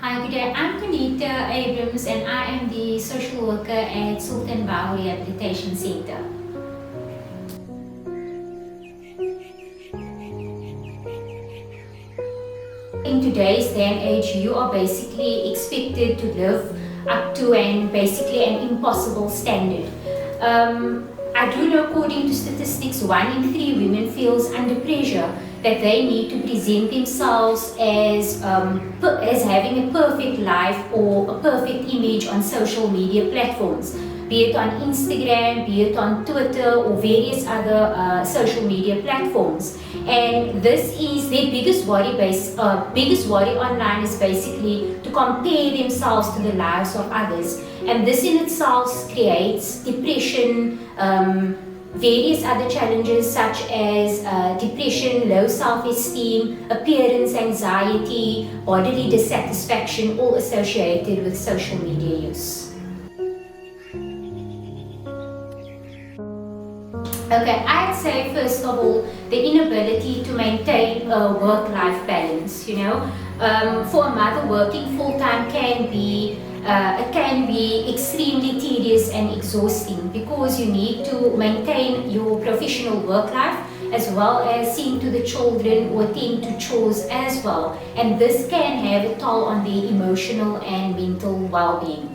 Hi, good day. I'm Quanita Abrahams and I am the social worker at Sultan Bao Rehabilitation Center. In today's day and age, you are basically expected to live up to basically an impossible standard. I do know, according to statistics, 1 in 3 women feels under pressure that they need to present themselves as having a perfect life or a perfect image on social media platforms, be it on Instagram, be it on Twitter or various other social media platforms. And this is their biggest worry online is basically to compare themselves to the lives of others. And this in itself creates depression, various other challenges such as depression, low self-esteem, appearance anxiety, bodily dissatisfaction, all associated with social media use. Okay, I'd say first of all, the inability to maintain a work-life balance. For a mother, working full-time can be extremely tedious and exhausting because you need to maintain your professional work life as well as seeing to the children or attend to chores as well. And this can have a toll on their emotional and mental well-being.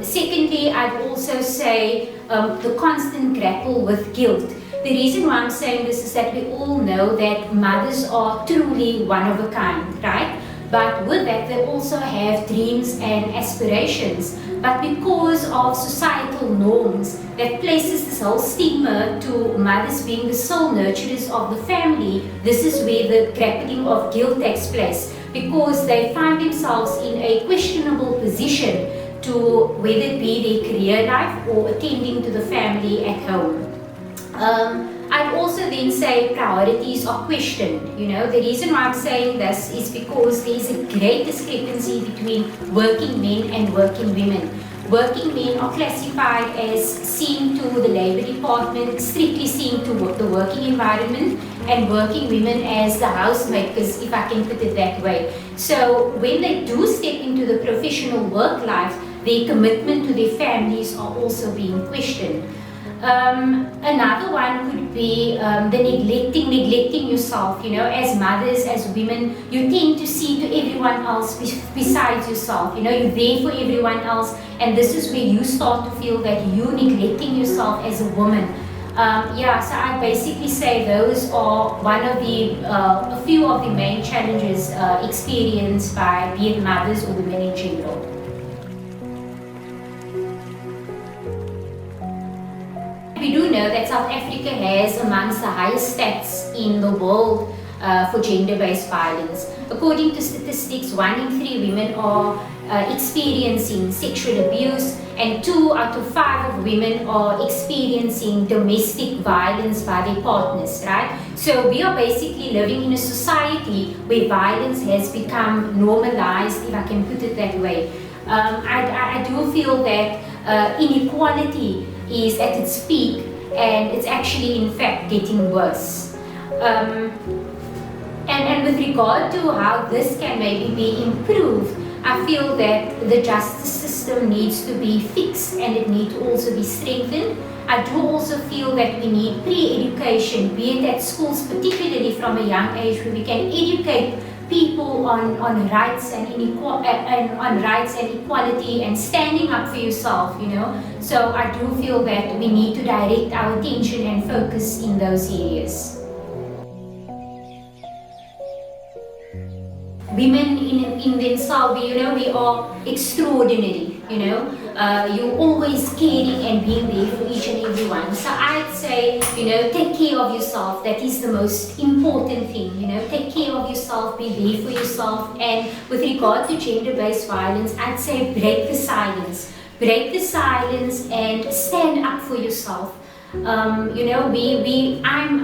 Secondly, I'd also say the constant grapple with guilt. The reason why I'm saying this is that we all know that mothers are truly one of a kind, right? But with that, they also have dreams and aspirations. But because of societal norms that places this whole stigma to mothers being the sole nurturers of the family, this is where the grappling of guilt takes place, because they find themselves in a questionable position to whether it be their career life or attending to the family at home. I'd also then say priorities are questioned. The reason why I'm saying this is because there is a great discrepancy between working men and working women. Working men are classified as seen to the labor department, strictly seen to the working environment, and working women as the housemakers, if I can put it that way. So when they do step into the professional work life, their commitment to their families are also being questioned. Another one could be the neglecting yourself. As mothers, as women, you tend to see to everyone else besides yourself. You're there for everyone else, and this is where you start to feel that you're neglecting yourself as a woman. So I basically say those are a few of the main challenges experienced by be it mothers or women in general. We do know that South Africa has amongst the highest stats in the world for gender-based violence. According to statistics, 1 in 3 women are experiencing sexual abuse, and 2 out of 5 of women are experiencing domestic violence by their partners, right? So we are basically living in a society where violence has become normalized, if I can put it that way. I do feel that inequality is at its peak, and it's actually in fact getting worse. And with regard to how this can maybe be improved, I feel that the justice system needs to be fixed and it needs to also be strengthened. I do also feel that we need pre-education, be it at schools, particularly from a young age, where we can educate people on rights and equality and standing up for yourself. So I do feel that we need to direct our attention and focus in those areas. Women in themselves, we are extraordinary. You're always caring and being there for each and every one. So I'd say, take care of yourself. That is the most important thing. Take care of yourself, be there for yourself. And with regard to gender-based violence, I'd say break the silence. Break the silence and stand up for yourself. I'm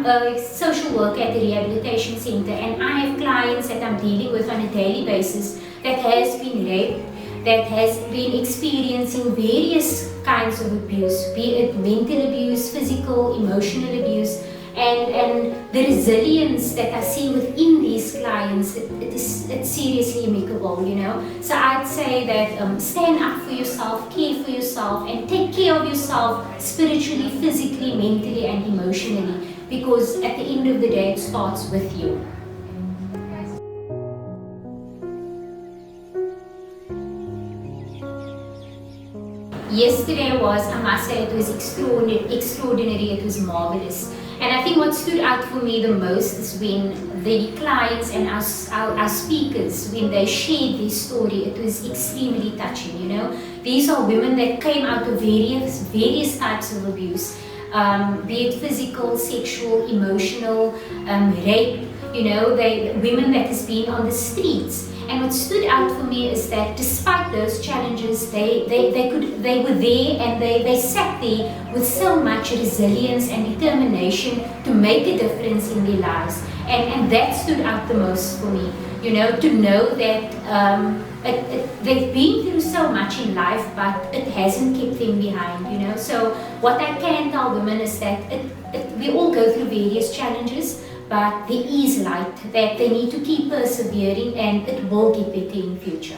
a social worker at the rehabilitation center, and I have clients that I'm dealing with on a daily basis that has been raped, that has been experiencing various kinds of abuse, be it mental abuse, physical, emotional abuse, and the resilience that I see within these clients, it's seriously amicable, you know. So I'd say that stand up for yourself, care for yourself, and take care of yourself spiritually, physically, mentally, and emotionally, because at the end of the day, it starts with you. Yesterday was, I must say, it was extraordinary, it was marvelous. And I think what stood out for me the most is when the clients and our speakers, when they shared their story, it was extremely touching, you know. These are women that came out of various types of abuse, be it physical, sexual, emotional, rape, you know, women that has been on the streets. And what stood out for me is that despite those challenges, they were there, and they sat there with so much resilience and determination to make a difference in their lives. And that stood out the most for me, you know, to know that they've been through so much in life, but it hasn't kept them behind, you know. So what I can tell women is that we all go through various challenges, but there is light, that they need to keep persevering, and it will get better in future.